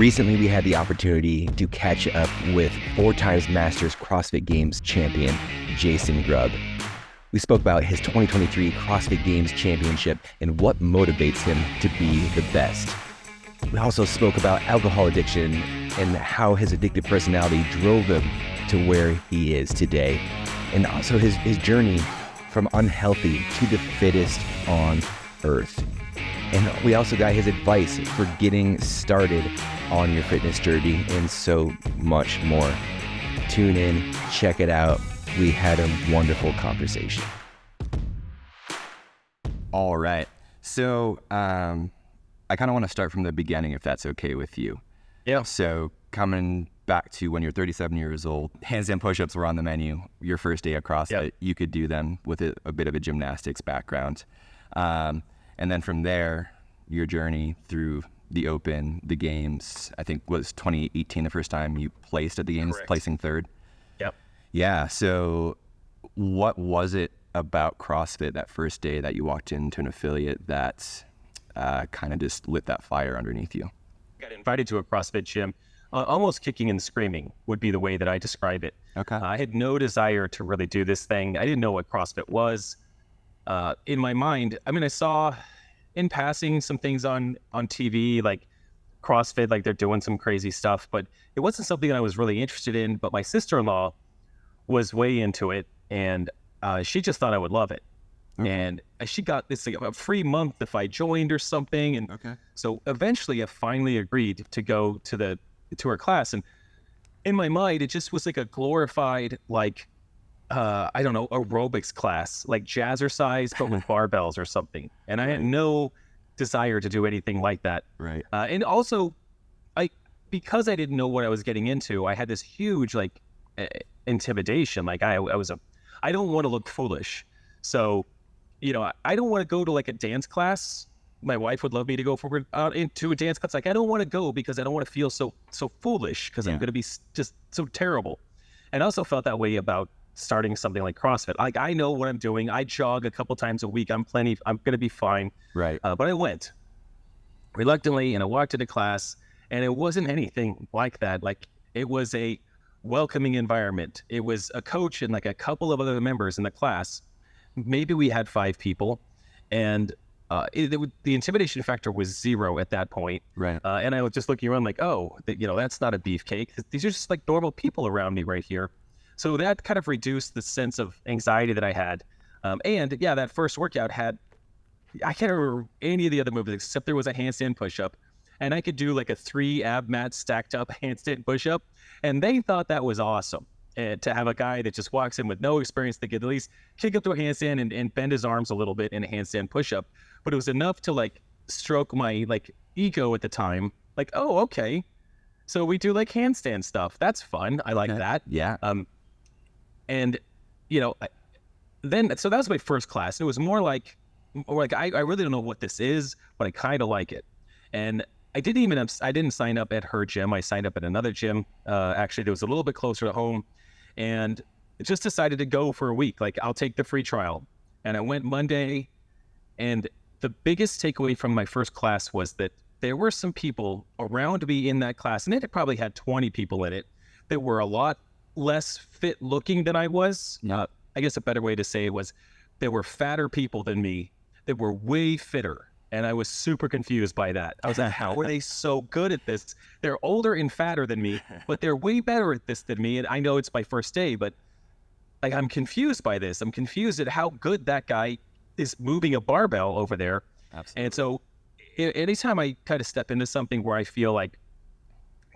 Recently, we had the opportunity to catch up with 4-time Masters CrossFit Games champion, Jason Grubb. We spoke about his 2023 CrossFit Games championship and what motivates him to be the best. We also spoke about alcohol addiction and how his addictive personality drove him to where he is today, and also his journey from unhealthy to the fittest on earth. And we also got his advice for getting started on your fitness journey and so much more. Tune in, check it out. We had a wonderful conversation. All right. So I kind of want to start from the beginning, if that's okay with you. Yeah. So coming back to when you're 37 years old, handstand push-ups were on the menu. Your first day at CrossFit, Yep. You could do them with a bit of a gymnastics background. And then from there, your journey through the Open, the Games, I think was 2018 the first time you placed at the Games, Correct. placing third. Yep. Yeah. So what was it about CrossFit that first day that you walked into an affiliate that kind of just lit that fire underneath you? Got invited to a CrossFit gym, almost kicking and screaming would be the way that I describe it. Okay. I had no desire to really do this thing. I didn't know what CrossFit was. In my mind, I mean, I saw in passing some things on TV, like CrossFit, like they're doing some crazy stuff, but it wasn't something that I was really interested in. But my sister-in-law was way into it, and she just thought I would love it. Okay. And she got this like, a free month if I joined or something. And Okay. so eventually I finally agreed to go to her class. And in my mind, it just was like a glorified, like, I don't know, aerobics class, like jazzercise, but with barbells or something. And I had no desire to do anything like that. Right. And also, because I didn't know what I was getting into, I had this huge like intimidation. Like I don't want to look foolish. So, I don't want to go to like a dance class. My wife would love me to go forward into a dance class. Like I don't want to go because I don't want to feel so foolish because I'm going to be just so terrible. And I also felt that way about starting something like CrossFit. Like I know what I'm doing. I jog a couple times a week. I'm going to be fine. Right. But I went reluctantly and I walked into class and it wasn't anything like that. Like it was a welcoming environment. It was a coach and like a couple of other members in the class. Maybe we had 5 people, and the intimidation factor was 0 at that point. Right. And I was just looking around like, that's not a beefcake. These are just like normal people around me right here. So that kind of reduced the sense of anxiety that I had. That first workout I can't remember any of the other moves except there was a handstand push-up. And I could do like a 3 ab mat stacked up handstand push-up. And they thought that was awesome. And to have a guy that just walks in with no experience that could at least kick up to a handstand and bend his arms a little bit in a handstand push-up. But it was enough to like stroke my like ego at the time. Like, oh, okay. So we do like handstand stuff. That's fun. I like that. Yeah. And, so that was my first class. It was more like I really don't know what this is, but I kind of like it. And I didn't sign up at her gym. I signed up at another gym. Actually, that was a little bit closer to home, and just decided to go for a week. Like I'll take the free trial. And I went Monday, and the biggest takeaway from my first class was that there were some people around me in that class, and it probably had 20 people in it that were a lot less fit looking than I was. I guess a better way to say it was there were fatter people than me that were way fitter. And I was super confused by that. I was like, how are they so good at this? They're older and fatter than me, but they're way better at this than me. And I know it's my first day, but like I'm confused by this. I'm confused at how good that guy is moving a barbell over there. Absolutely. And so anytime I kind of step into something where I feel like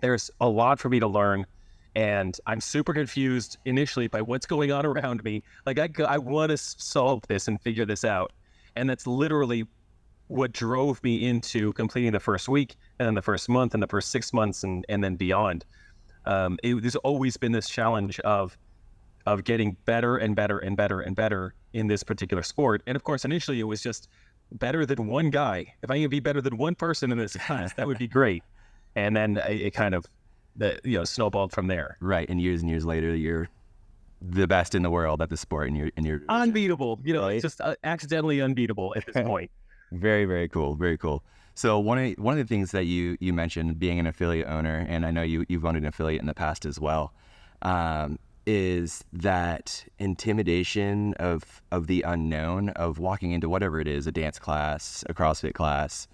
there's a lot for me to learn, and I'm super confused initially by what's going on around me. Like I want to solve this and figure this out. And that's literally what drove me into completing the first week and then the first month and the first 6 months and then beyond. There's always been this challenge of getting better and better and better and better in this particular sport. And of course, initially it was just better than one guy. If I can be better than one person in this class, that would be great. And then it kind of snowballed from there. Right. And years later, you're the best in the world at the sport, and you're unbeatable. Right? Just accidentally unbeatable at this point. Very, very cool. Very cool. So one of the things that you mentioned, being an affiliate owner, and I know you've owned an affiliate in the past as well, is that intimidation of the unknown, of walking into whatever it is, a dance class, a CrossFit class.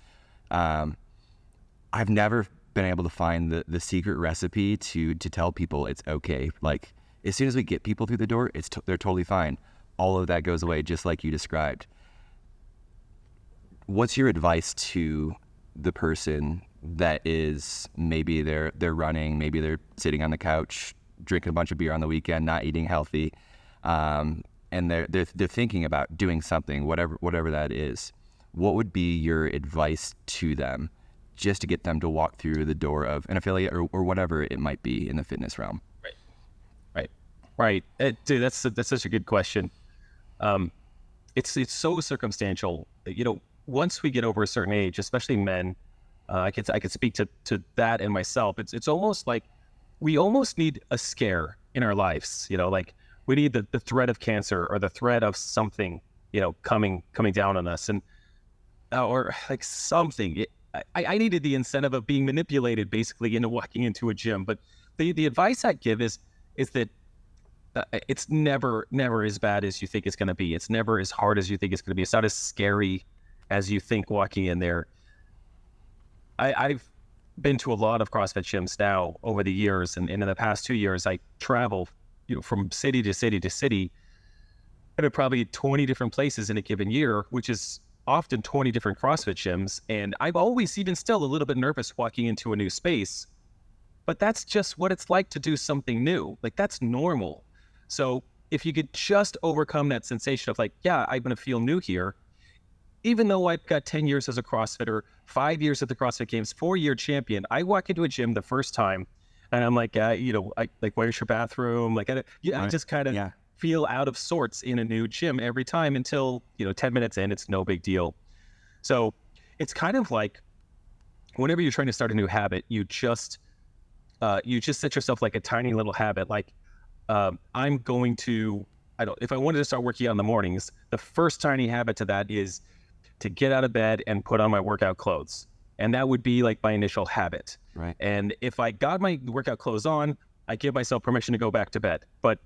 I've never been able to find the secret recipe to tell people it's okay. Like, as soon as we get people through the door, they're totally fine. All of that goes away, just like you described. What's your advice to the person that is, maybe they're running, maybe they're sitting on the couch, drinking a bunch of beer on the weekend, not eating healthy, and they're thinking about doing something, whatever that is? What would be your advice to them, just to get them to walk through the door of an affiliate or whatever it might be in the fitness realm? Right. Dude, that's such a good question. It's so circumstantial. Once we get over a certain age, especially men, I could speak to that and myself. It's almost like we almost need a scare in our lives. Like we need the threat of cancer or the threat of something, coming down on us, and or like something. I needed the incentive of being manipulated, basically, into walking into a gym. But the advice I give is that it's never as bad as you think it's going to be. It's never as hard as you think it's going to be. It's not as scary as you think walking in there. I've been to a lot of CrossFit gyms now over the years, and in the past 2 years, I travel, from city to city to city, and probably 20 different places in a given year, which is often 20 different CrossFit gyms. And I've always, even still, a little bit nervous walking into a new space, but that's just what it's like to do something new. Like, that's normal. So if you could just overcome that sensation of like, yeah, I'm going to feel new here, even though I've got 10 years as a CrossFitter, 5 years at the CrossFit Games, 4-year champion, I walk into a gym the first time and I'm like, where's your bathroom? Like, I just kind of feel out of sorts in a new gym every time until, 10 minutes in, it's no big deal. So it's kind of like whenever you're trying to start a new habit, you just set yourself like a tiny little habit. Like, I'm going to, if I wanted to start working out in the mornings, the first tiny habit to that is to get out of bed and put on my workout clothes. And that would be like my initial habit. Right. And if I got my workout clothes on, I give myself permission to go back to bed. But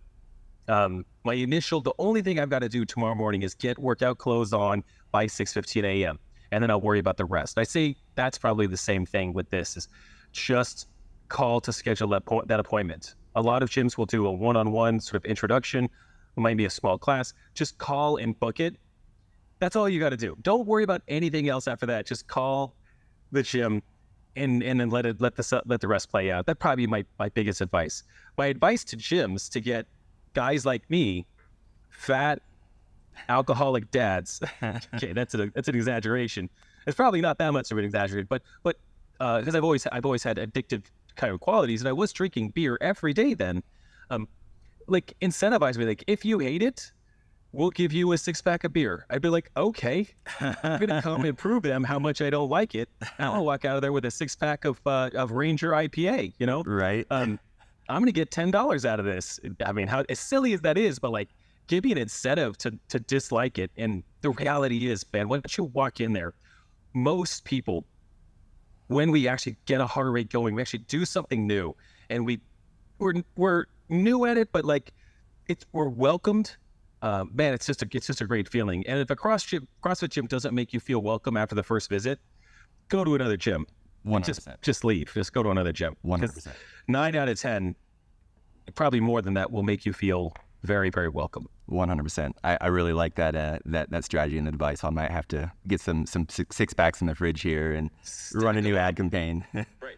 the only thing I've got to do tomorrow morning is get workout clothes on by 6:15 a.m. And then I'll worry about the rest. I say that's probably the same thing with this, is just call to schedule that appointment. A lot of gyms will do a one-on-one sort of introduction. It might be a small class. Just call and book it. That's all you got to do. Don't worry about anything else after that. Just call the gym and then let the rest play out. That'd probably be my biggest advice. My advice to gyms, to get guys like me, fat, alcoholic dads. Okay, that's an exaggeration. It's probably not that much of an exaggeration, but because I've always had addictive kind of qualities, and I was drinking beer every day then. Like, incentivize me. Like, if you hate it, we'll give you a 6-pack of beer. I'd be like, okay, I'm gonna come and prove them how much I don't like it. I'll walk out of there with a 6-pack of Ranger IPA. Right. I'm gonna get $10 out of this. I mean, how as silly as that is, but like, give me an incentive to dislike it. And the reality is, man, once you walk in there, most people, when we actually get a heart rate going, we actually do something new, and we're new at it, but like, we're welcomed. Man, it's just a great feeling. And if a CrossFit gym doesn't make you feel welcome after the first visit, go to another gym. 100%. Just leave. Just go to another gym. 100%. 9 out of 10, probably more than that, will make you feel very, very welcome. 100%. I really like that strategy and advice. I might have to get some 6-packs in the fridge here and run a new ad campaign. Right.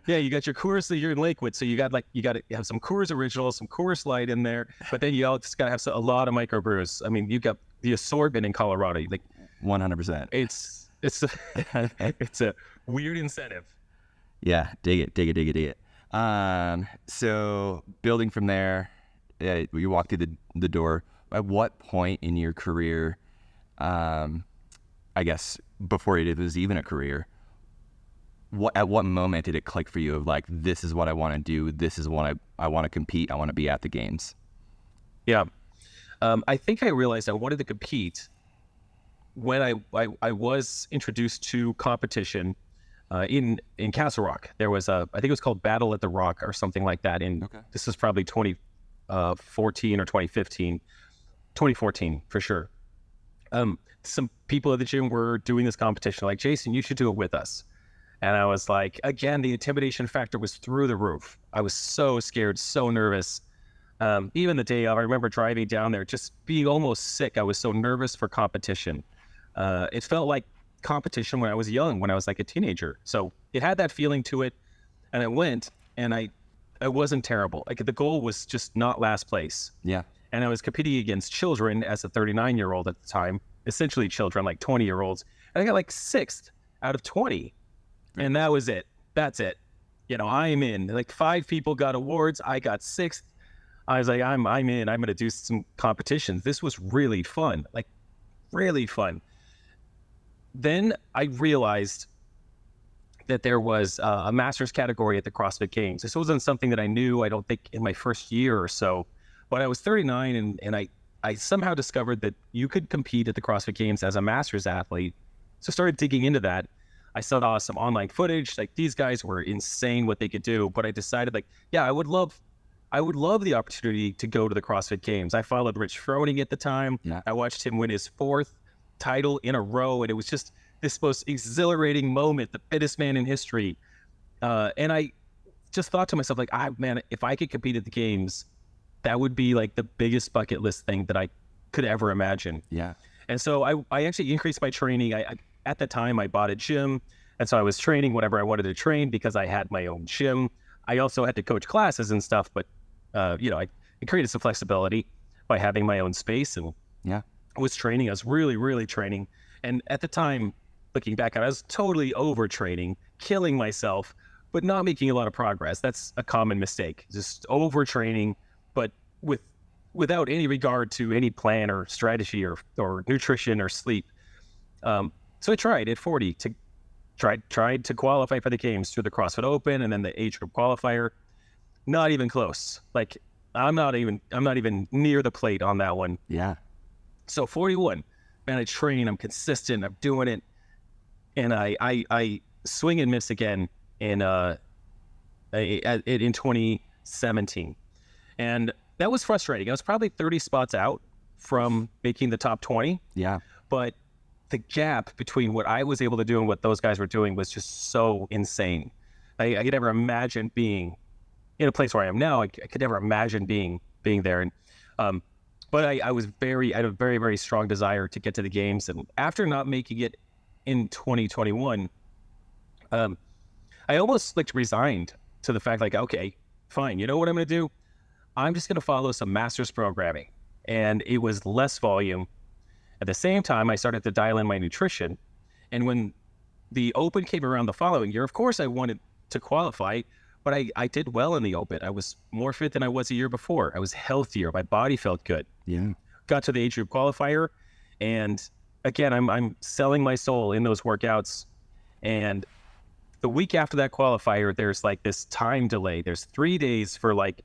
Yeah, you got your Coors. You're in Lakewood, so you got to have some Coors Original, some Coors Light in there, but then you all just got to have a lot of microbrews. I mean, you got the assortment in Colorado. Like 100%. It's a weird incentive. Yeah, dig it. So building from there, you walk through the door. At what point in your career, I guess before it was even a career, at what moment did it click for you of like, this is what I want to do, this is what I want to compete, I want to be at the games? Yeah. I think I realized I wanted to compete when I was introduced to competition in Castle Rock, there was I think it was called Battle at the Rock or something like that. This was probably 2014 or 2015, 2014 for sure. Some people at the gym were doing this competition, like, Jason, you should do it with us. And I was like, again, the intimidation factor was through the roof. I was so scared, so nervous. Even the day of, I remember driving down there, just being almost sick. I was so nervous for competition. It felt like competition when I was young, when I was like a teenager. So it had that feeling to it. And I went, and I wasn't terrible. Like, the goal was just not last place. Yeah. And I was competing against children as a 39-year-old at the time, essentially children, like 20-year-olds. And I got like 6th out of 20. And that was it. That's it. You know, I'm in. Like 5 people got awards. I got 6th. I was like, I'm in. I'm going to do some competitions. This was really fun. Like, really fun. Then I realized that there was a master's category at the CrossFit Games. This wasn't something that I knew, I don't think, in my first year or so. But I was 39, and I somehow discovered that you could compete at the CrossFit Games as a master's athlete. So I started digging into that. I saw some online footage. Like, these guys were insane what they could do. But I decided, like, yeah, I would love the opportunity to go to the CrossFit Games. I followed Rich Froning at the time. Yeah. I watched him win his 4th title in a row, and it was just this most exhilarating moment, the fittest man in history. And I just thought to myself, like, man, if I could compete at the games, that would be like the biggest bucket list thing that I could ever imagine. Yeah. And so I actually increased my training. At the time, I bought a gym, and so I was training whenever I wanted to train because I had my own gym. I also had to coach classes and stuff, but you know, I created some flexibility by having my own space, and yeah, I was training. I was really, really training. And at the time, looking back, I was totally overtraining, killing myself, but not making a lot of progress. That's a common mistake, just overtraining, but without any regard to any plan or strategy or nutrition or sleep. So I tried at 40 to tried to qualify for the games through the CrossfitOpen and then the age group qualifier. Not even close. Like, I'm not even near the plate on that one. Yeah. So 41, man, I train, I'm consistent, I'm doing it. And I swing and miss again in 2017. And that was frustrating. I was probably 30 spots out from making the top 20. Yeah. But the gap between what I was able to do and what those guys were doing was just so insane. I could never imagine being in a place where I am now. I could never imagine being there. And but I had a very, very strong desire to get to the games. And after not making it in 2021, I almost like resigned to the fact, like, okay, fine. You know what I'm going to do? I'm just going to follow some master's programming. And it was less volume. At the same time, I started to dial in my nutrition. And when the Open came around the following year, of course I wanted to qualify, but I did well in the Open. I was more fit than I was a year before. I was healthier. My body felt good. Yeah. Got to the age group qualifier. And again, I'm selling my soul in those workouts. And the week after that qualifier, there's like this time delay. There's 3 days for like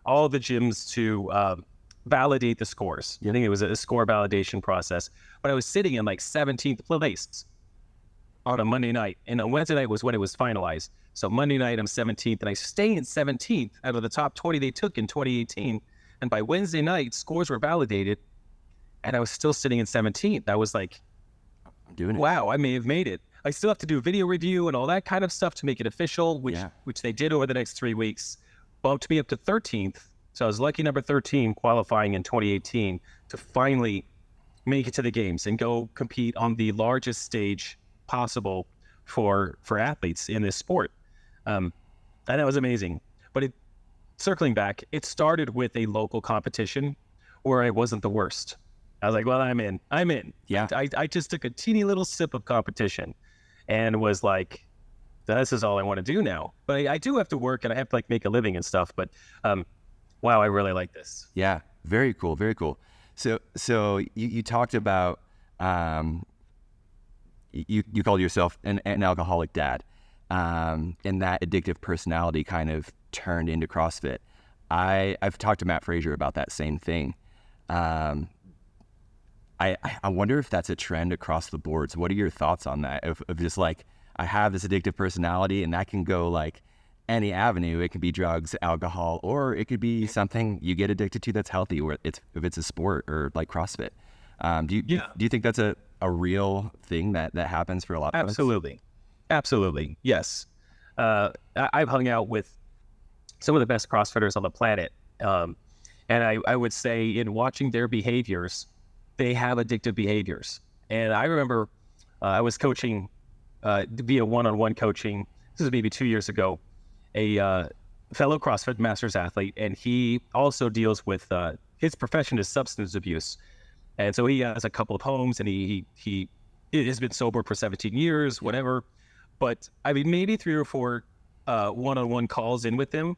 all the gyms to validate the scores. I think it was a score validation process. But I was sitting in like 17th place on a Monday night. And on Wednesday night was when it was finalized. So Monday night, I'm 17th, and I stay in 17th out of the top 20 they took in 2018. And by Wednesday night, scores were validated, and I was still sitting in 17th. I was like, I'm doing it. Wow, I may have made it. I still have to do video review and all that kind of stuff to make it official, which they did over the next 3 weeks. Bumped me up to 13th. So I was lucky number 13 qualifying in 2018 to finally make it to the games and go compete on the largest stage possible for athletes in this sport. And that was amazing. But circling back, it started with a local competition where I wasn't the worst. I was like, well, I'm in. Yeah. I just took a teeny little sip of competition and was like, this is all I want to do now. But I do have to work and I have to like make a living and stuff. But wow, I really like this. Yeah. Very cool. Very cool. So you talked about, you called yourself an alcoholic dad. And that addictive personality kind of turned into CrossFit. I've talked to Matt Frazier about that same thing. I wonder if that's a trend across the boards. What are your thoughts on that? Of just like, I have this addictive personality, and that can go like any avenue. It could be drugs, alcohol, or it could be something you get addicted to that's healthy, or if it's a sport or like CrossFit. Do you think that's a real thing that happens for a lot of folks? Absolutely. Yes. I've hung out with some of the best CrossFitters on the planet. And I would say in watching their behaviors, they have addictive behaviors. And I remember I was coaching via one-on-one coaching. This is maybe 2 years ago, a fellow CrossFit Masters athlete, and he also deals with his profession is substance abuse. And so he has a couple of homes, and he has been sober for 17 years, whatever. But I mean, maybe 3 or 4 one-on-one calls in with him,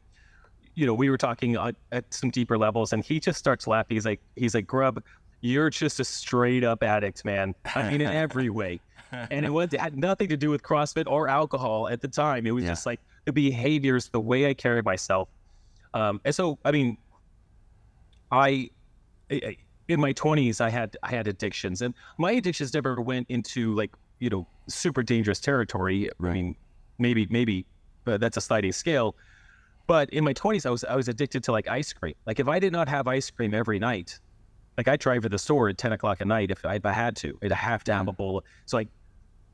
we were talking at some deeper levels, and he just starts laughing. He's like, Grubb, you're just a straight up addict, man. I mean, in every way. And it had nothing to do with CrossFit or alcohol at the time. It was just like the behaviors, the way I carried myself. And so, I mean, in my 20s, I had addictions, and my addictions never went into like, super dangerous territory. Right. I mean, maybe, but that's a sliding scale. But in my 20s, I was addicted to like ice cream. Like if I did not have ice cream every night, like I'd drive to the store at 10 o'clock at night if I had to. I'd have to have a bowl. So I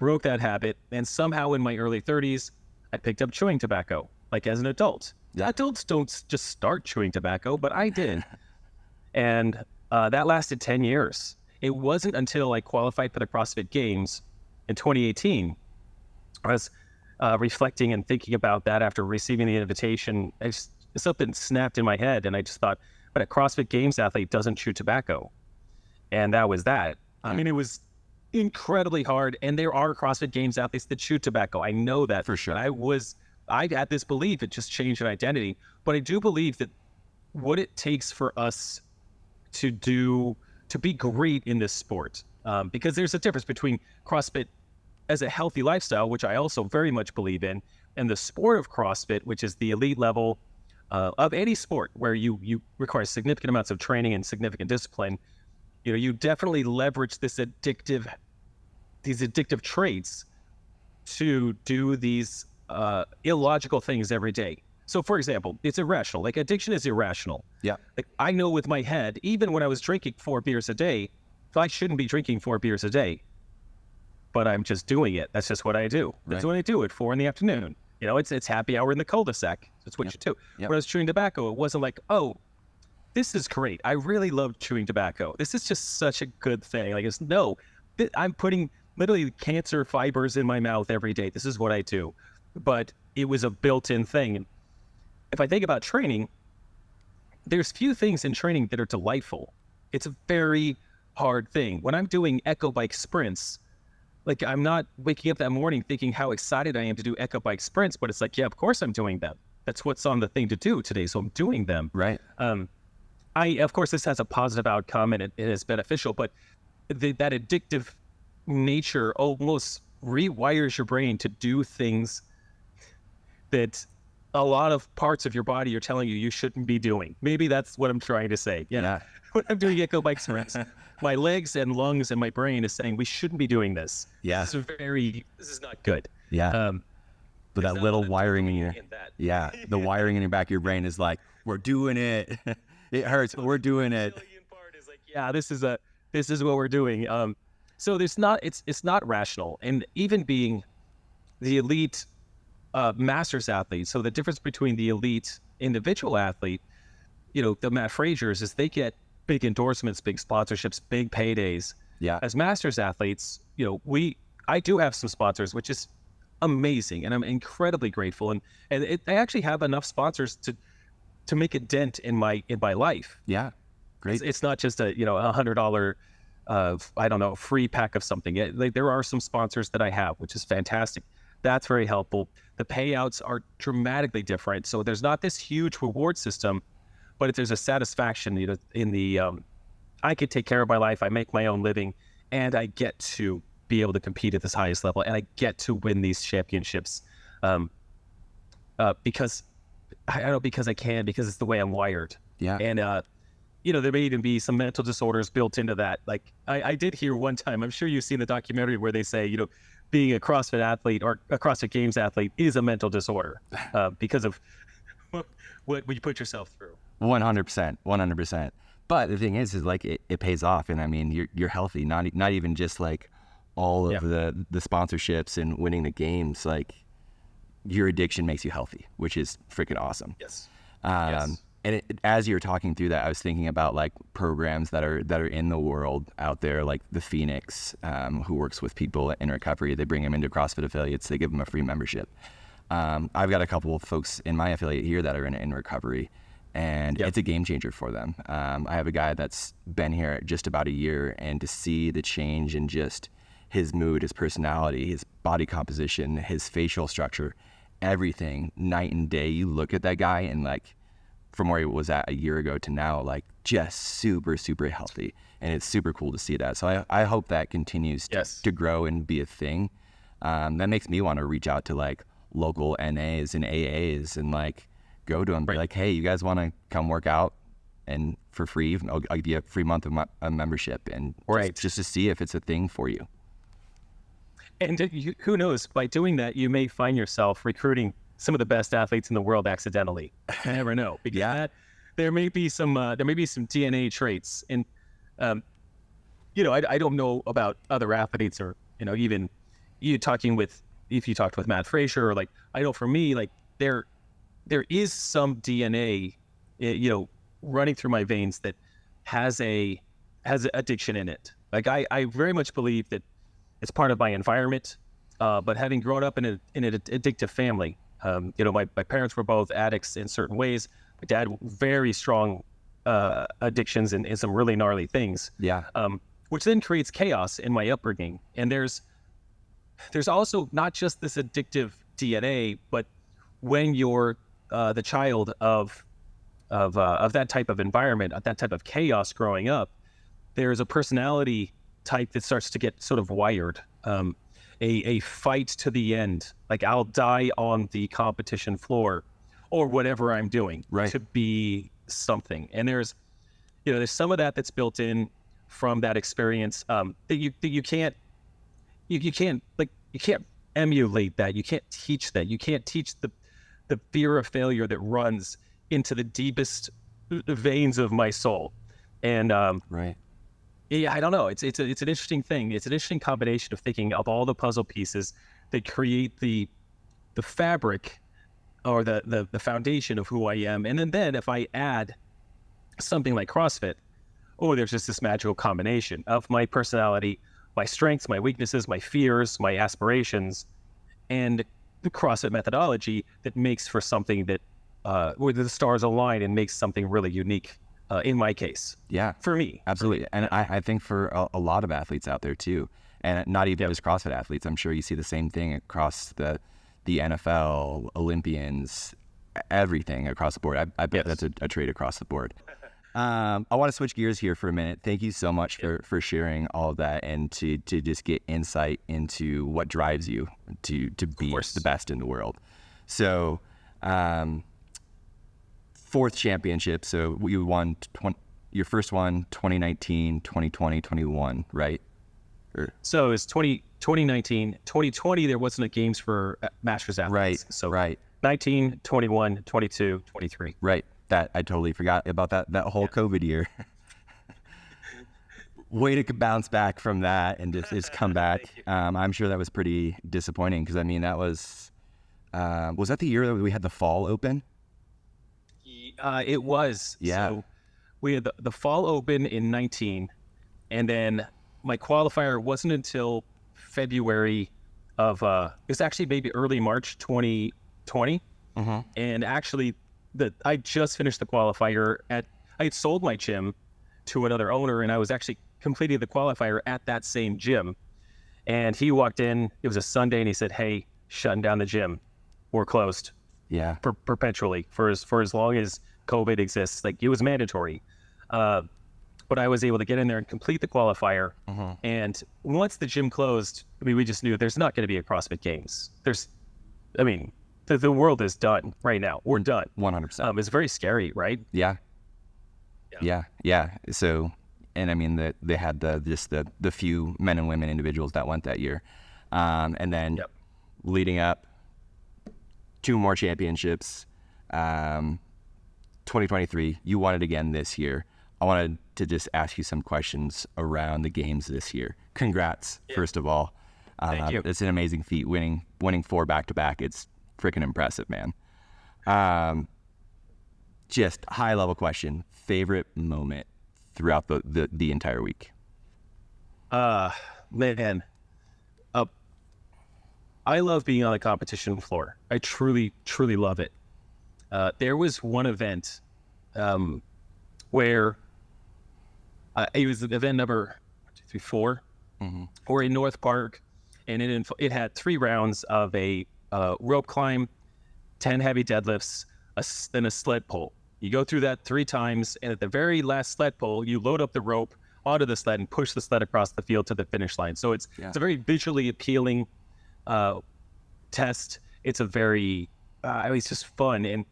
broke that habit. And somehow in my early 30s, I picked up chewing tobacco, like as an adult. Yeah. Adults don't just start chewing tobacco, but I did. And that lasted 10 years. It wasn't until I qualified for the CrossFit Games in 2018, I was reflecting and thinking about that after receiving the invitation. Something snapped in my head, and I just thought, but a CrossFit Games athlete doesn't chew tobacco. And that was that. I mean, it was incredibly hard, and there are CrossFit Games athletes that chew tobacco. I know that for sure. I had this belief, it just changed an identity. But I do believe that what it takes for us to be great in this sport, because there's a difference between CrossFit as a healthy lifestyle, which I also very much believe in, and the sport of CrossFit, which is the elite level of any sport where you require significant amounts of training and significant discipline. You definitely leverage these addictive traits to do these illogical things every day. So for example, it's irrational. Like addiction is irrational. Yeah. Like I know with my head, even when I was drinking 4 beers a day, I shouldn't be drinking 4 beers a day, but I'm just doing it. That's just what I do. That's what I do at 4 p.m. It's happy hour in the cul-de-sac. That's what you do. When I was chewing tobacco, it wasn't like, oh, this is great. I really love chewing tobacco. This is just such a good thing. Like, I'm putting literally cancer fibers in my mouth every day. This is what I do. But it was a built-in thing. If I think about training, there's few things in training that are delightful. It's a very hard thing. When I'm doing echo bike sprints, like I'm not waking up that morning thinking how excited I am to do echo bike sprints, but it's like, yeah, of course I'm doing them. That's what's on the thing to do today, so I'm doing them. Right. Of course, this has a positive outcome and it is beneficial, but that addictive nature almost rewires your brain to do things that a lot of parts of your body are telling you shouldn't be doing. Maybe that's what I'm trying to say. Yeah. When I'm doing echo bike sprints, my legs and lungs and my brain is saying we shouldn't be doing this. Yeah. This is not good. Yeah. But that little wiring the wiring in your back of your brain is like, we're doing it. It hurts, but we're doing it. Part is like, yeah, this is what we're doing. So it's not rational. And even being the elite masters athlete, so the difference between the elite individual athlete, the Matt Frasers, is they get big endorsements, big sponsorships, big paydays. Yeah. As masters athletes, I do have some sponsors, which is amazing, and I'm incredibly grateful. And I actually have enough sponsors to make a dent in my life. Yeah, great. It's not just a $100 free pack of something. There are some sponsors that I have, which is fantastic. That's very helpful. The payouts are dramatically different, so there's not this huge reward system, but if there's a satisfaction, in the I can take care of my life, I make my own living, and I get to be able to compete at this highest level, and I get to win these championships because I can, because it's the way I'm wired. Yeah. And there may even be some mental disorders built into that. Like I did hear one time, I'm sure you've seen the documentary where they say, being a CrossFit athlete or a CrossFit Games athlete is a mental disorder because of what you put yourself through. 100%, 100%. But the thing is like it pays off, and I mean you're healthy. Not even just like all of the sponsorships and winning the games. Like your addiction makes you healthy, which is freaking awesome. Yes. And as you're talking through that, I was thinking about like programs that are in the world out there, like the Phoenix, who works with people in recovery. They bring them into CrossFit affiliates. They give them a free membership. I've got a couple of folks in my affiliate here that are in recovery, and it's a game changer for them. I have a guy that's been here just about a year, and to see the change in just his mood, his personality, his body composition, his facial structure, everything night and day. You look at that guy and like, from where he was at a year ago to now, like just super, super healthy. And it's super cool to see that. So I hope that continues to grow and be a thing. That makes me want to reach out to like local NAs and AAs and like go to them, be like, hey, you guys want to come work out and for free? I'll give you a free month of a membership, and just to see if it's a thing for you. And who knows, by doing that, you may find yourself recruiting some of the best athletes in the world accidentally. You never know, because there may be some DNA traits. And, I don't know about other athletes, or, even you talking with, if you talked with Matt Frazier, or like, I know for me, like there is some DNA, running through my veins that has addiction in it. Like I very much believe that it's part of my environment, but having grown up in an addictive family, my parents were both addicts in certain ways. My dad, very strong addictions and some really gnarly things. Which then creates chaos in my upbringing. And there's also not just this addictive DNA, but when you're the child of that type of environment, of that type of chaos growing up, there's a personality type that starts to get sort of wired. A fight to the end, like I'll die on the competition floor or whatever I'm doing to be something. And there's some of that that's built in from that experience, that you can't emulate that. You can't teach that. You can't teach the fear of failure that runs into the deepest veins of my soul. And I don't know. It's an interesting thing. It's an interesting combination of thinking of all the puzzle pieces that create the fabric or the foundation of who I am. And then if I add something like CrossFit, there's just this magical combination of my personality, my strengths, my weaknesses, my fears, my aspirations, and the CrossFit methodology that makes for something that where the stars align and makes something really unique. In my case. For me. Absolutely. And I think for a lot of athletes out there too, and not even just CrossFit athletes, I'm sure you see the same thing across the NFL, Olympians, everything across the board. I bet that's a trait across the board. I want to switch gears here for a minute. Thank you so much for sharing all of that, and to just get insight into what drives you to be the best in the world. So, fourth championship. So you won your first one, 2019, 2020, 21, right? So it's 2019, 2020, there wasn't a games for masters athletes. So 19, 21, 22, 23. Right. That I totally forgot about that whole COVID year. Way to bounce back from that and just come back. I'm sure that was pretty disappointing, because I mean, that was that the year that we had the fall open? It was. So we had the fall open in 19, and then my qualifier wasn't until February of it's actually maybe early March 2020. And actually I just finished the qualifier I had sold my gym to another owner, and I was actually completing the qualifier at that same gym. And he walked in, it was a Sunday, and he said, "Hey, shutting down the gym. We're closed." Perpetually for as long as COVID exists. Like, it was mandatory. But I was able to get in there and complete the qualifier. And once the gym closed, I mean, we just knew there's not going to be a CrossFit Games. The world is done right now. We're done. 100%. It's very scary, right? Yeah. So, and I mean, they had the few men and women individuals that went that year. And then leading up, 2 more championships, 2023, you won it again this year. I wanted to just ask you some questions around the games this year. Congrats, first of all. Thank you. It's an amazing feat, winning 4 back-to-back. It's freaking impressive, man. Just high-level question, favorite moment throughout the entire week? Man, I love being on a competition floor. I truly, truly love it. There was one event where it was event number 4, or in North Park, and it had 3 rounds of a rope climb, 10 heavy deadlifts, then a sled pull. You go through that 3 times, and at the very last sled pull, you load up the rope onto the sled and push the sled across the field to the finish line. So it's a very visually appealing test. It's a very, it's just fun. And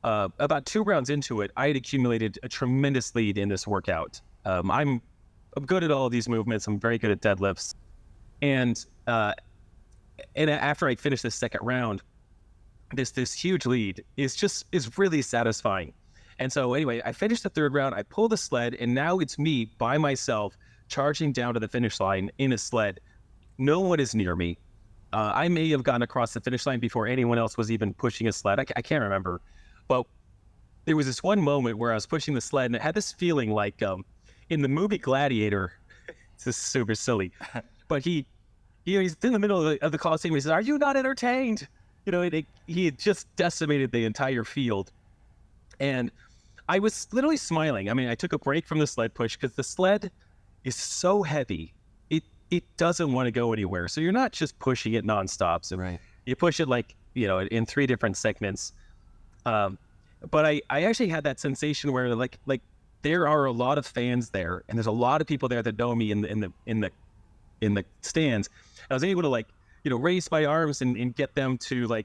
about 2 rounds into it, I had accumulated a tremendous lead in this workout. I'm good at all of these movements. I'm very good at deadlifts. And after I finished the second round, this huge lead is really satisfying. And so anyway, I finished the 3rd round, I pulled the sled, and now it's me by myself charging down to the finish line in a sled. No one is near me. I may have gotten across the finish line before anyone else was even pushing a sled. I can't remember. But there was this one moment where I was pushing the sled, and it had this feeling like in the movie Gladiator. This is super silly. But he's in the middle of the Coliseum. He says, "Are you not entertained?" He had just decimated the entire field. And I was literally smiling. I mean, I took a break from the sled push because the sled is so heavy. It doesn't want to go anywhere. So you're not just pushing it nonstop. So you push it in 3 different segments. But I actually had that sensation where like there are a lot of fans there, and there's a lot of people there that know me in the stands. I was able to raise my arms and get them to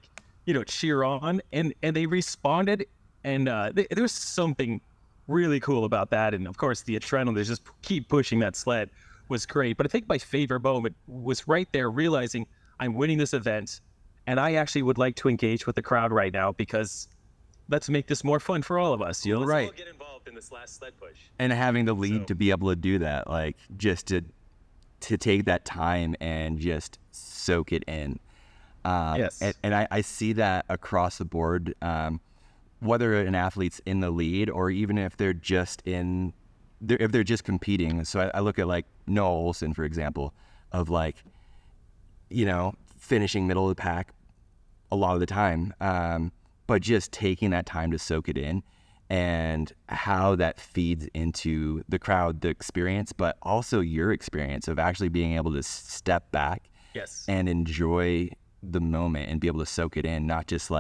cheer on, and they responded. And there was something really cool about that. And of course the adrenaline to just keep pushing that sled was great. But I think my favorite moment was right there, realizing I'm winning this event, and I actually would like to engage with the crowd right now, because let's make this more fun for all of us. Let's all get involved in this last sled push. And having the lead to be able to do that, just to take that time and just soak it in. Yes. And I see that across the board, whether an athlete's in the lead or even if they're just if they're just competing. So I look at Noah Olson, for example, of finishing middle of the pack a lot of the time, but just taking that time to soak it in, and how that feeds into the crowd, the experience, but also your experience of actually being able to step back and enjoy the moment and be able to soak it in, not just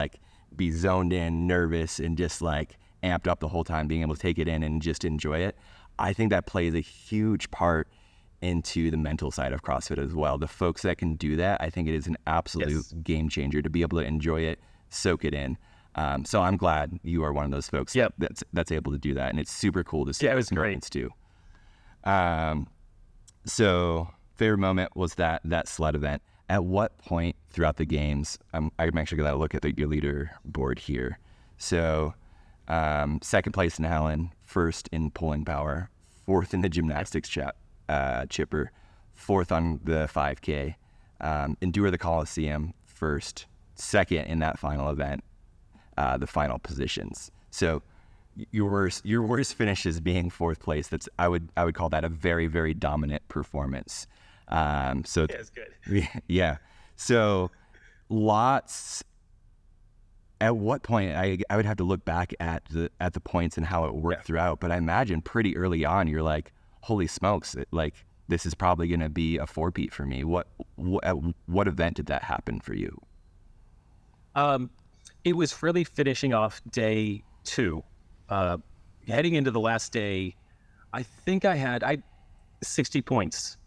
be zoned in, nervous, and just amped up the whole time, being able to take it in and just enjoy it. I think that plays a huge part into the mental side of CrossFit as well. The folks that can do that, I think it is an absolute game changer to be able to enjoy it, soak it in. So I'm glad you are one of those folks that's able to do that, and it's super cool to see. Yeah, it was great too. So favorite moment was that sled event. At what point throughout the games, I'm actually going to look at your leaderboard here. So 2nd place in Helen, 1st in pulling power, 4th in the gymnastics chipper, 4th on the 5K, endure the Coliseum 1st, 2nd in that final event, the final positions. So your worst finishes being 4th place. I would call that a very, very dominant performance. It's good. Yeah. So lots. At what point I would have to look back at the points and how it worked throughout, but I imagine pretty early on you're like, holy smokes, this is probably going to be a 4-peat for me. What event did that happen for you? It was really finishing off day 2. Heading into the last day, I think I had 60 points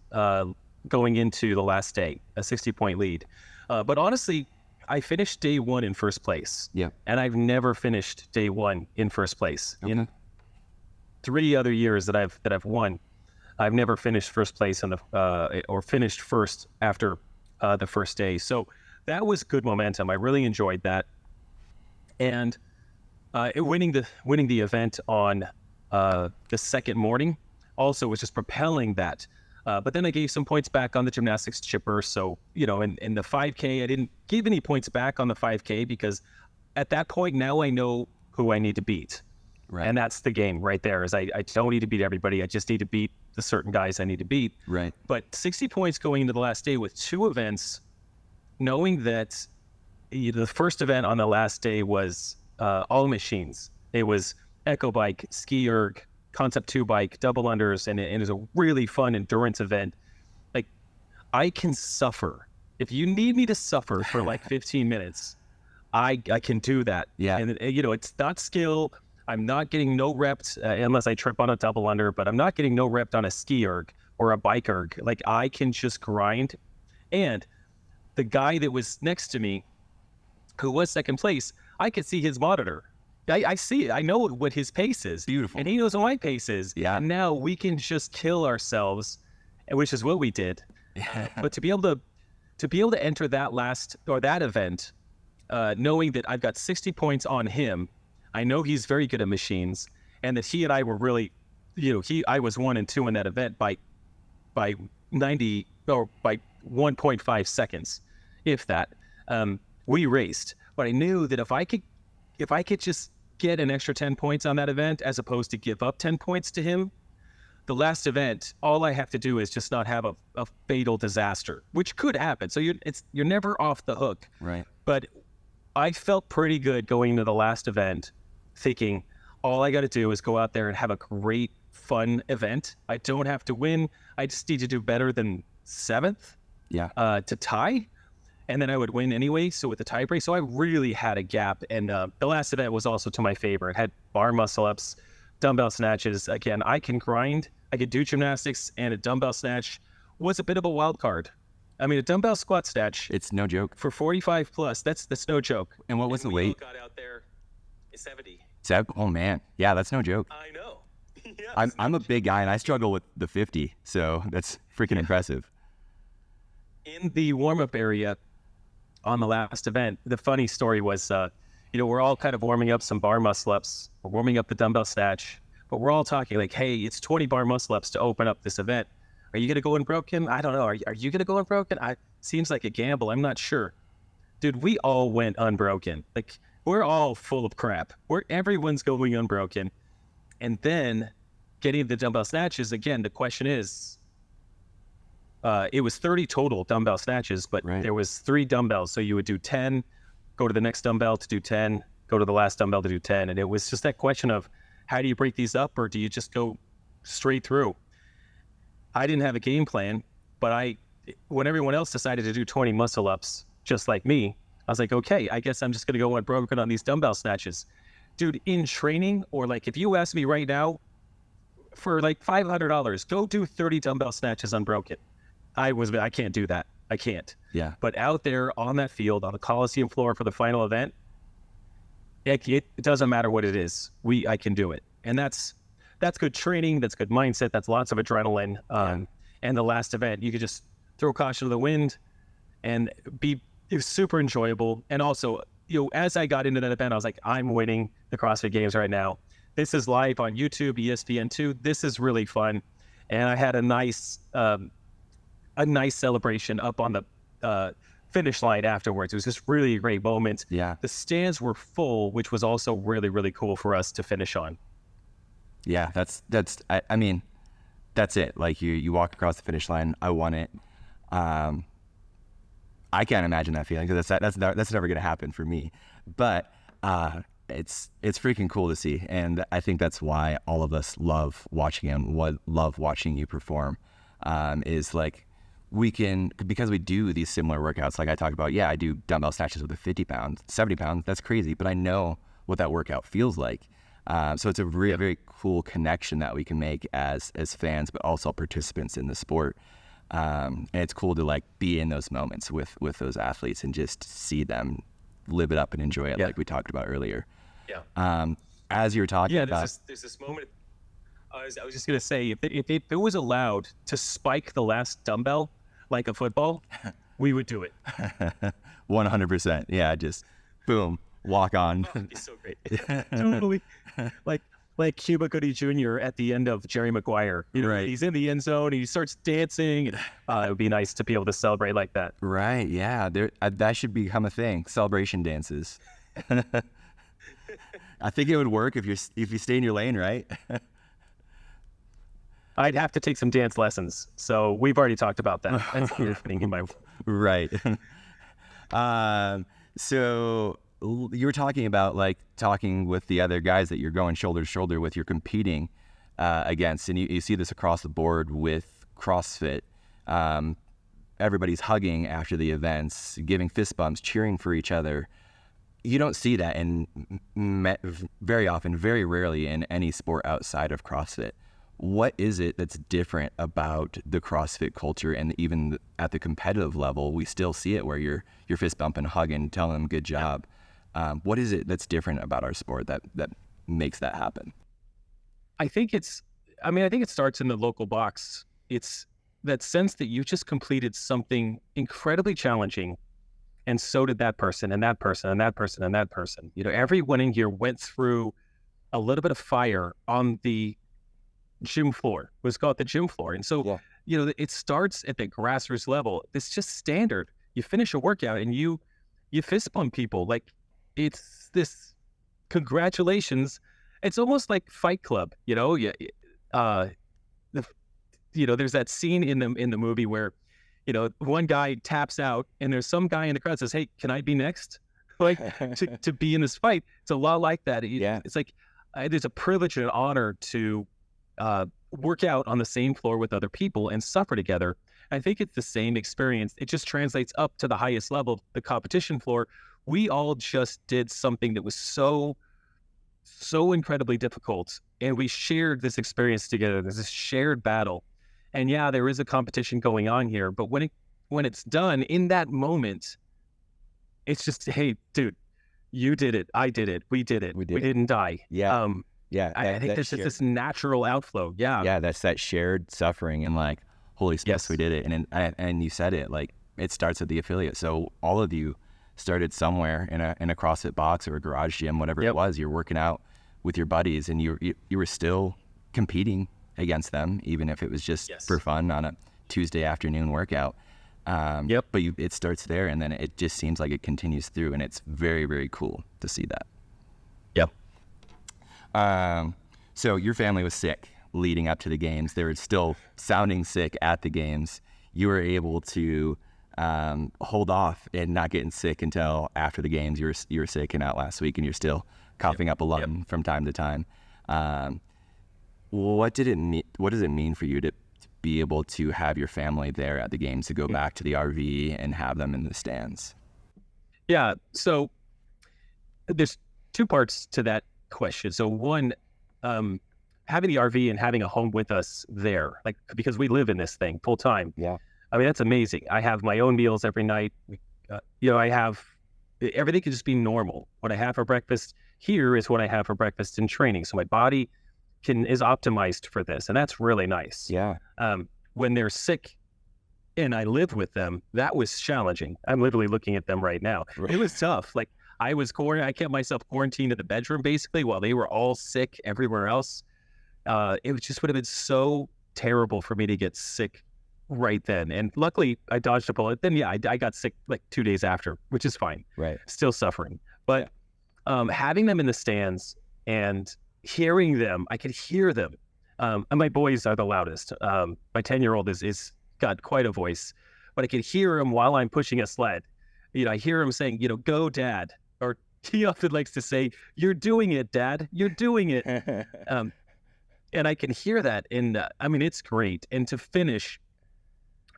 going into the last day, a 60-point lead. But honestly, I finished day 1 in 1st place. Yeah. And I've never finished day 1 in 1st place. Okay. 3 other years that I've won, I've never finished first place or finished first after the first day. So that was good momentum. I really enjoyed that. And winning the event on the second morning also was just propelling that. But then I gave some points back on the gymnastics chipper. So, in the 5K, I didn't give any points back on the 5K because at that point, now I know who I need to beat. Right. And that's the game right there is I don't need to beat everybody. I just need to beat the certain guys I need to beat. Right. But 60 points going into the last day with 2 events, knowing that the first event on the last day was all machines. It was Echo Bike, Ski Erg, Concept 2 bike, double unders, and it was a really fun endurance event. Like, I can suffer. If you need me to suffer for like 15 minutes, I can do that. Yeah. And, it's not skill. I'm not getting no reps unless I trip on a double under, but I'm not getting no rep on a ski erg or a bike erg. Like, I can just grind. And the guy that was next to me, who was second place, I could see his monitor. I see it. I know what his pace is. Beautiful. And he knows what my pace is. Yeah. And now we can just kill ourselves, which is what we did. Yeah. But to be able to enter that event, knowing that I've got 60 points on him, I know he's very good at machines, and that he and I were really, I was 1 and 2 in that event by 90 or by 1.5 seconds, if that. We raced, but I knew that if I could just get an extra 10 points on that event, as opposed to give up 10 points to him, the last event, all I have to do is just not have a fatal disaster, which could happen. So you're never off the hook. Right. But I felt pretty good going into the last event, thinking all I got to do is go out there and have a great, fun event. I don't have to win. I just need to do better than 7th to tie. And then I would win anyway. So with the tie break, so I really had a gap. And the last event was also to my favor. It had bar muscle ups, dumbbell snatches. Again, I can grind. I could do gymnastics, and a dumbbell snatch was a bit of a wild card. I mean, a dumbbell squat snatch. It's no joke. For 45 plus, that's no joke. And what was the weight? Got out there, 70. Oh man, yeah, that's no joke. I know. Yes. I'm a big guy, and I struggle with the 50, so that's freaking impressive. In the warm-up area on the last event, the funny story was, we're all kind of warming up some bar muscle ups. We're warming up the dumbbell snatch, but we're all talking like, hey, it's 20 bar muscle ups to open up this event. Are you going to go unbroken? I don't know. Are you going to go unbroken? Seems like a gamble. I'm not sure. Dude, we all went unbroken. Like, we're all full of crap. Everyone's going unbroken. And then getting the dumbbell snatches, again, the question is, it was 30 total dumbbell snatches, but There was 3 dumbbells. So you would do 10, go to the next dumbbell to do 10, go to the last dumbbell to do 10. And it was just that question of, how do you break these up, or do you just go straight through? I didn't have a game plan, but when everyone else decided to do 20 muscle ups, just like me, I was like, okay, I guess I'm just going to go unbroken on these dumbbell snatches. Dude, in training, or like if you ask me right now, for like $500, go do 30 dumbbell snatches unbroken. I can't do that. I can't. Yeah. But out there on that field, on the Coliseum floor for the final event, it doesn't matter what it is. I can do it. And that's good training. That's good mindset. That's lots of adrenaline. And the last event, you could just throw caution to the wind and it was super enjoyable. And also, as I got into that event, I was like, I'm winning the CrossFit Games right now. This is live on YouTube, ESPN2. This is really fun. And I had a nice celebration up on the finish line afterwards. It was just really a great moment. Yeah. The stands were full, which was also really, really cool for us to finish on. Yeah, I mean, that's it. Like you walk across the finish line. I won it. I can't imagine that feeling, because that's never going to happen for me. But it's freaking cool to see, and I think that's why all of us love watching him. Love watching you perform. Is like because we do these similar workouts. Like I talk about, I do dumbbell snatches with a 50 pounds, 70 pounds. That's crazy, but I know what that workout feels like. So it's a very, very cool connection that we can make as fans, but also participants in the sport. And it's cool to like be in those moments with those athletes and just see them live it up and enjoy it, like we talked about earlier. Yeah. As you were talking about, there's this moment. I was just gonna say, if it was allowed to spike the last dumbbell like a football, we would do it. 100%. Yeah, just boom, walk on. Oh, it'd be so great. Totally. Like Cuba Gooding Jr. at the end of Jerry Maguire. You know, Right. He's in the end zone and he starts dancing. And, it would be nice to be able to celebrate like that. Right. Yeah. That should become a thing. Celebration dances. I think it would work if you stay in your lane, right? I'd have to take some dance lessons. So we've already talked about that. That's not happening in my. Right. So you were talking about like talking with the other guys that you're going shoulder to shoulder with, you're competing against, and you see this across the board with CrossFit. Everybody's hugging after the events, giving fist bumps, cheering for each other. You don't see that very often, very rarely in any sport outside of CrossFit. What is it that's different about the CrossFit culture, and even at the competitive level, we still see it where you're fist bumping, hugging, telling them good job. What is it that's different about our sport that makes that happen? I think it starts in the local box. It's that sense that you just completed something incredibly challenging, and so did that person and that person and that person and that person. You know, everyone in here went through a little bit of fire on the gym floor. Let's call it the gym floor. And so, you know, it starts at the grassroots level. It's just standard. You finish a workout and you fist bump people. Like, it's this congratulations. It's almost like Fight Club, you know. There's that scene in the movie where, you know, one guy taps out and there's some guy in the crowd says, "Hey, can I be next?" Like to be in this fight. It's a lot like that. It's like there's a privilege and an honor to work out on the same floor with other people and suffer together. I think it's the same experience. It just translates up to the highest level, the competition floor. We all just did something that was so incredibly difficult, and we shared this experience together. There's this shared battle, and yeah, there is a competition going on here. But when it's done in that moment, it's just, hey, dude, you did it, I did it, we did it, we didn't die. Yeah. I think there's just this natural outflow. Yeah, that's that shared suffering, and like, holy smokes, we did it. And you said it, like, it starts at the affiliate. So all of you started somewhere in a CrossFit box or a garage gym, whatever it was. You're working out with your buddies, and you were still competing against them, even if it was just for fun on a Tuesday afternoon workout. But it starts there, and then it just seems like it continues through, and it's very, very cool to see that. So your family was sick leading up to the games. They were still sounding sick at the games. You were able to hold off and not getting sick until after the games. You were sick and out last week, and you're still coughing up a lung from time to time. What does it mean for you to be able to have your family there at the games, to go back to the RV and have them in the stands? Yeah. So there's two parts to that question. So one, having the RV and having a home with us there, like, because we live in this thing full time. Yeah. I mean, that's amazing. I have my own meals every night. I have, everything can just be normal. What I have for breakfast here is what I have for breakfast in training. So my body is optimized for this, and that's really nice. Yeah. When they're sick and I live with them, that was challenging. I'm literally looking at them right now. Right. It was tough. Like, I kept myself quarantined in the bedroom basically while they were all sick everywhere else. It just would have been so terrible for me to get sick right then. And luckily I dodged a bullet. Then I got sick like 2 days after, which is fine. Right. Still suffering. But having them in the stands and hearing them, I could hear them. And my boys are the loudest. My 10-year-old is got quite a voice, but I could hear him while I'm pushing a sled. You know, I hear him saying, "Go, Dad." Or he often likes to say, "You're doing it, Dad. You're doing it." And I can hear that. And I mean, it's great. And to finish,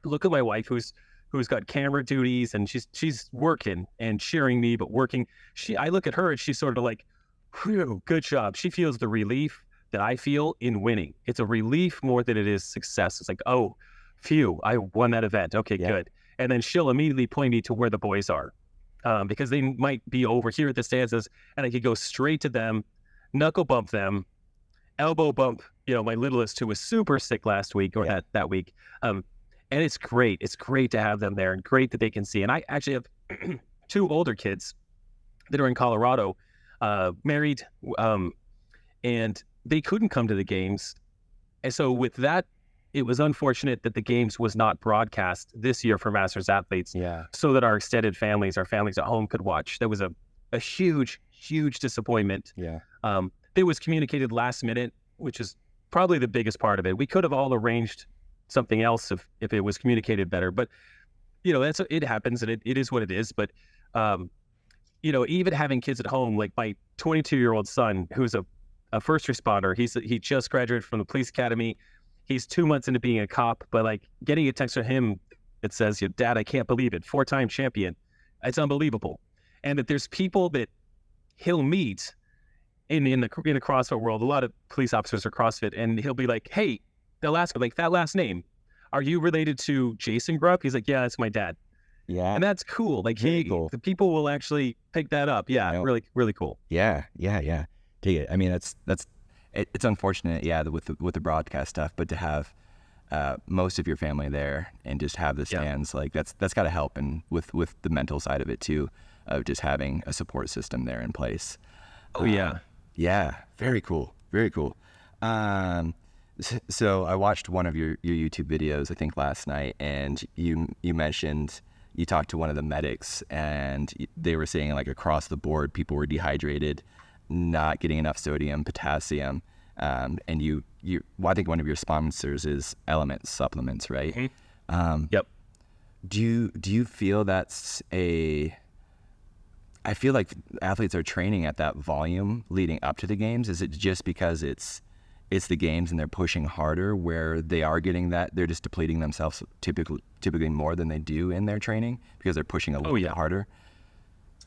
look at my wife who's got camera duties, and she's working and cheering me, but working. I look at her and she's sort of like, "Whew, good job." She feels the relief that I feel in winning. It's a relief more than it is success. It's like, "Oh, phew, I won that event. Okay, good." And then she'll immediately point me to where the boys are. Because they might be over here at the stances, and I could go straight to them, knuckle bump them, elbow bump, my littlest, who was super sick last week or that week. And it's great. It's great to have them there and great that they can see. And I actually have two older kids that are in Colorado, married, and they couldn't come to the games. And so with that, it was unfortunate that the games was not broadcast this year for Masters athletes, so that our extended families, our families at home, could watch. That was a huge, huge disappointment. It was communicated last minute, which is probably the biggest part of it. We could have all arranged something else if it was communicated better, but it happens, and it is what it is. But even having kids at home, like my 22-year-old son, who's a first responder, he just graduated from the police academy. He's 2 months into being a cop, but like getting a text from him that says, "Dad, I can't believe it, 4-time champion." It's unbelievable. And that there's people that he'll meet in the CrossFit world. A lot of police officers are CrossFit, and he'll be like, "Hey," they'll ask him, like, "That last name, are you related to Jason Grubb?" He's like, "Yeah, that's my dad." Yeah. And that's cool. Like, cool. The people will actually pick that up. Yeah, really, really cool. Yeah. Dig it. I mean, it's unfortunate, with the broadcast stuff, but to have most of your family there and just have the stands, like that's got to help, and with the mental side of it too, of just having a support system there in place. Yeah, very cool, very cool. So I watched one of your YouTube videos, I think last night, and you mentioned, you talked to one of the medics, and they were saying, like, across the board, people were dehydrated, not getting enough sodium, potassium, and I think one of your sponsors is Element Supplements, right? Mm-hmm. Yep. Do you feel I feel like athletes are training at that volume leading up to the games. Is it just because it's the games and they're pushing harder, where they are getting that, they're just depleting themselves typically more than they do in their training because they're pushing a little bit harder?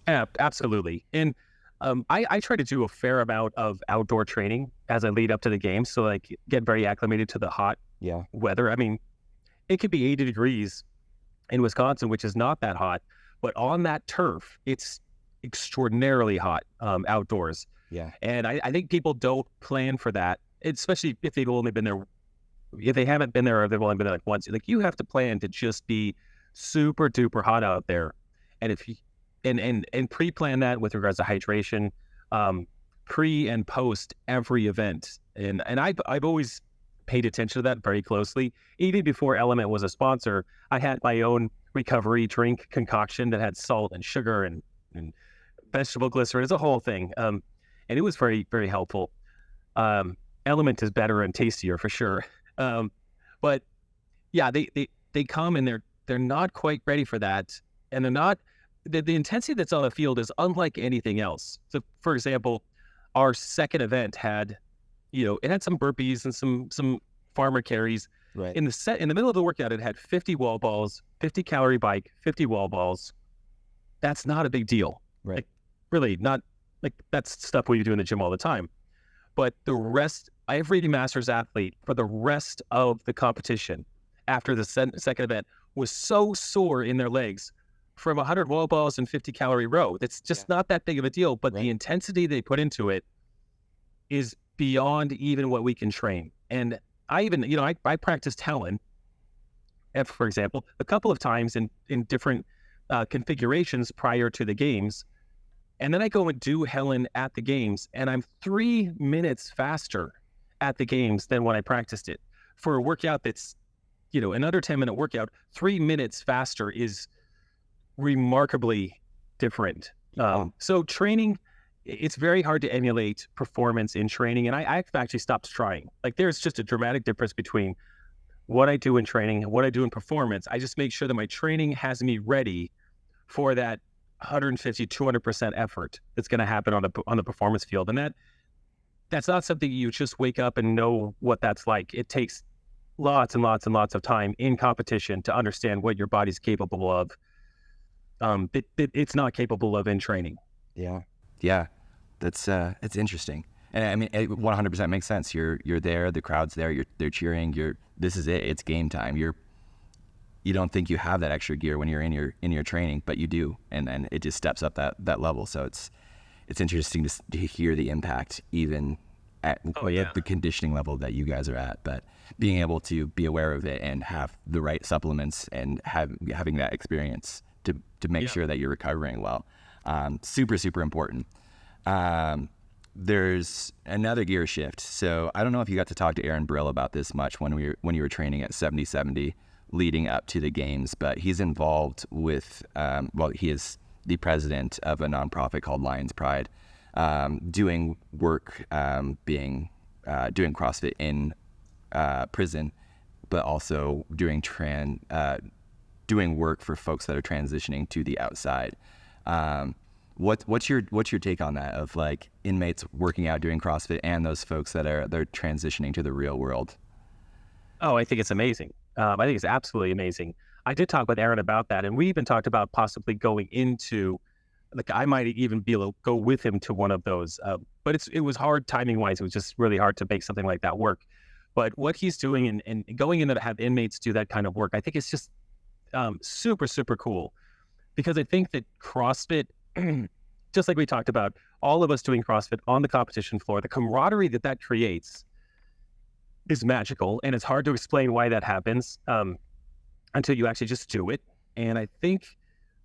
Absolutely. And I try to do a fair amount of outdoor training as I lead up to the games, so like get very acclimated to the hot weather. I mean, it could be 80 degrees in Wisconsin, which is not that hot, but on that turf, it's extraordinarily hot outdoors. And I think people don't plan for that, especially if they've only been there. If they haven't been there, or they've only been there like once, like, you have to plan to just be super duper hot out there. And if you and pre-plan that with regards to hydration, pre and post every event. And I've always paid attention to that very closely. Even before Element was a sponsor, I had my own recovery drink concoction that had salt and sugar and vegetable glycerin. It's a whole thing. And it was very, very helpful. Element is better and tastier for sure. But yeah, they come and they're not quite ready for that. And they're not, the intensity that's on the field is unlike anything else. So for example, our second event had, it had some burpees and some farmer carries. Right. In the middle of the workout, it had 50 wall balls, 50 calorie bike, 50 wall balls. That's not a big deal. Right. Like, really not, like, that's stuff we do in the gym all the time. But the rest, every Masters athlete for the rest of the competition after the second event was so sore in their legs from 100 wall balls and 50 calorie row. It's just not that big of a deal, but the intensity they put into it is beyond even what we can train. And I even, I practiced Helen, for example, a couple of times in different configurations prior to the games. And then I go and do Helen at the games, and I'm 3 minutes faster at the games than when I practiced it. For a workout that's, an under 10-minute workout, 3 minutes faster is remarkably different. So training, it's very hard to emulate performance in training. And I've actually stopped trying. Like, there's just a dramatic difference between what I do in training and what I do in performance. I just make sure that my training has me ready for that 150, 200% effort that's going to happen on the performance field. And that's not something you just wake up and know what that's like. It takes lots and lots and lots of time in competition to understand what your body's capable of. It's not capable of in training. Yeah, that's it's interesting. And I mean, it 100% makes sense. You're there, the crowd's there, they're cheering. This is it. It's game time. You don't think you have that extra gear when you're in your training, but you do, and then it just steps up that level. So it's interesting to hear the impact even at the conditioning level that you guys are at, but being able to be aware of it and have the right supplements and having that experience to make sure that you're recovering well. Super, super important. There's another gear shift. So I don't know if you got to talk to Aaron Brill about this much when you were training at 7070 leading up to the games, but he's involved with, he is the president of a nonprofit called Lions Pride, doing work, doing CrossFit in prison, but also doing work for folks that are transitioning to the outside. What's your take on that, of like inmates working out doing CrossFit and those folks they're transitioning to the real world? Oh, I think it's amazing. I think it's absolutely amazing. I did talk with Aaron about that, and we even talked about possibly going into, like, I might even be able to go with him to one of those. But it was hard timing wise. It was just really hard to make something like that work. But what he's doing and going in to have inmates do that kind of work, I think it's just super, super cool, because I think that CrossFit, just like we talked about, all of us doing CrossFit on the competition floor, the camaraderie that creates is magical, and it's hard to explain why that happens until you actually just do it. And I think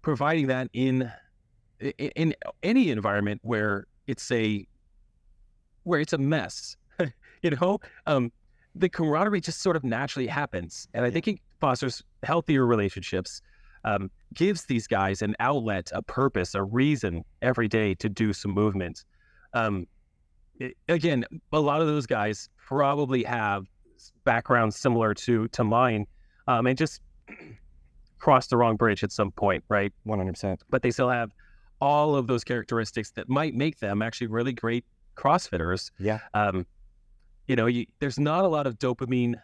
providing that in any environment where it's a mess, the camaraderie just sort of naturally happens, and I think it fosters healthier relationships. Gives these guys an outlet, a purpose, a reason every day to do some movement. Again, a lot of those guys probably have backgrounds similar to mine, and just crossed the wrong bridge at some point, right? 100%. But they still have all of those characteristics that might make them actually really great CrossFitters. Yeah. There's not a lot of dopamine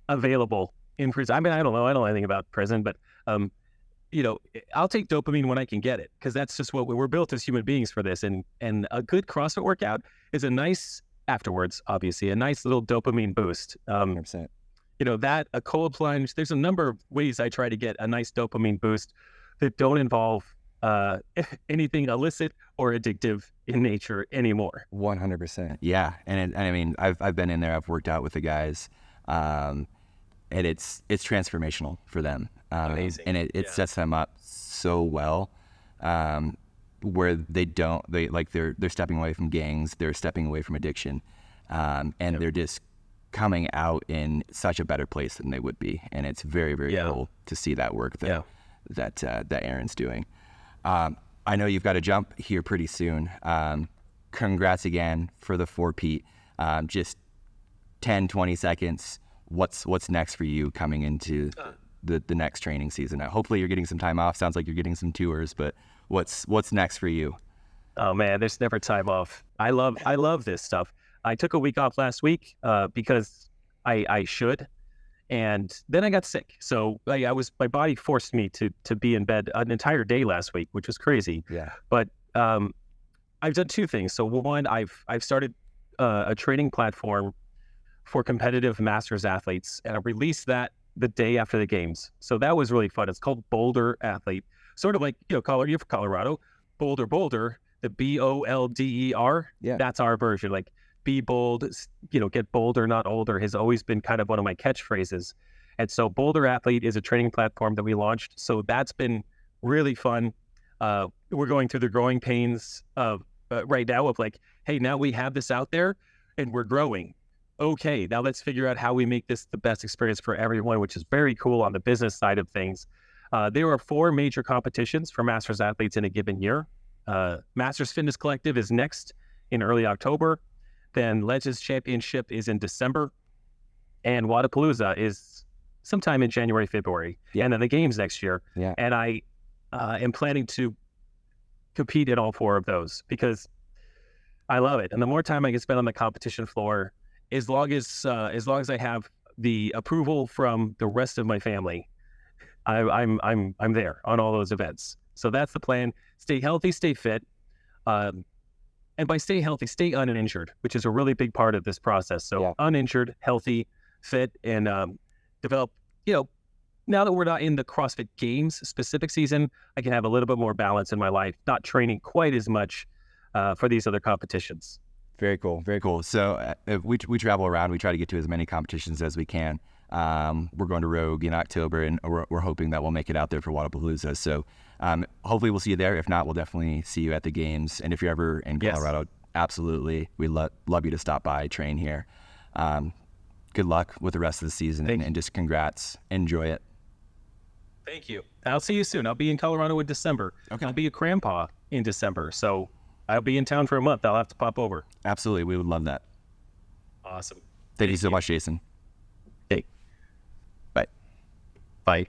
available in prison. I mean, I don't know anything about prison, but I'll take dopamine when I can get it, because that's just what we're built as human beings for this. And a good CrossFit workout is a nice, afterwards, obviously, a nice little dopamine boost. 100%. A cold plunge, there's a number of ways I try to get a nice dopamine boost that don't involve anything illicit or addictive in nature anymore. 100%. Yeah. And I mean, I've been in there, I've worked out with the guys, and it's transformational for them. Amazing. And it sets them up so well, where they're stepping away from gangs, they're stepping away from addiction, and they're just coming out in such a better place than they would be. And it's very, very cool to see that work that Aaron's doing. I know you've got to jump here pretty soon. Congrats again for the 4-peat. Just 10, 20 seconds. What's next for you coming into the next training season? Hopefully you're getting some time off. Sounds like you're getting some tours, but what's next for you? Oh man, there's never time off. I love this stuff. I took a week off last week because I should, and then I got sick. So my body forced me to be in bed an entire day last week, which was crazy. Yeah. But I've done two things. So one, I've started a training platform for competitive masters athletes, and I released that the day after the games. So that was really fun. It's called Boulder Athlete, sort of like, you're from Colorado, Boulder, the BOLDER. Yeah. That's our version. Like, be bold, get bolder, not older, has always been kind of one of my catchphrases. And so Boulder Athlete is a training platform that we launched. So that's been really fun. We're going through the growing pains of right now of like, hey, now we have this out there and we're growing. Okay, now let's figure out how we make this the best experience for everyone, which is very cool on the business side of things. There are 4 major competitions for Masters athletes in a given year. Masters Fitness Collective is next in early October. Then Legends Championship is in December. And Wadapalooza is sometime in January, February. Yeah. And then the games next year. Yeah. And I am planning to compete in all 4 of those because I love it. And the more time I can spend on the competition floor, as long as I have the approval from the rest of my family, I'm there on all those events. So that's the plan. Stay healthy, stay fit. And by stay healthy, stay uninjured, which is a really big part of this process. So uninjured, healthy, fit, and develop, now that we're not in the CrossFit Games specific season, I can have a little bit more balance in my life, not training quite as much for these other competitions. Very cool. Very cool. So we travel around. We try to get to as many competitions as we can. We're going to Rogue in October, and we're hoping that we'll make it out there for Wadapalooza. So hopefully we'll see you there. If not, we'll definitely see you at the games. And if you're ever in Colorado, absolutely, we'd love you to stop by, train here. Good luck with the rest of the season, and just congrats. Enjoy it. Thank you. I'll see you soon. I'll be in Colorado in December. Okay. I'll be a grandpa in December. So I'll be in town for a month. I'll have to pop over. Absolutely. We would love that. Awesome. Thank you so much, Jason. Hey. Bye. Bye.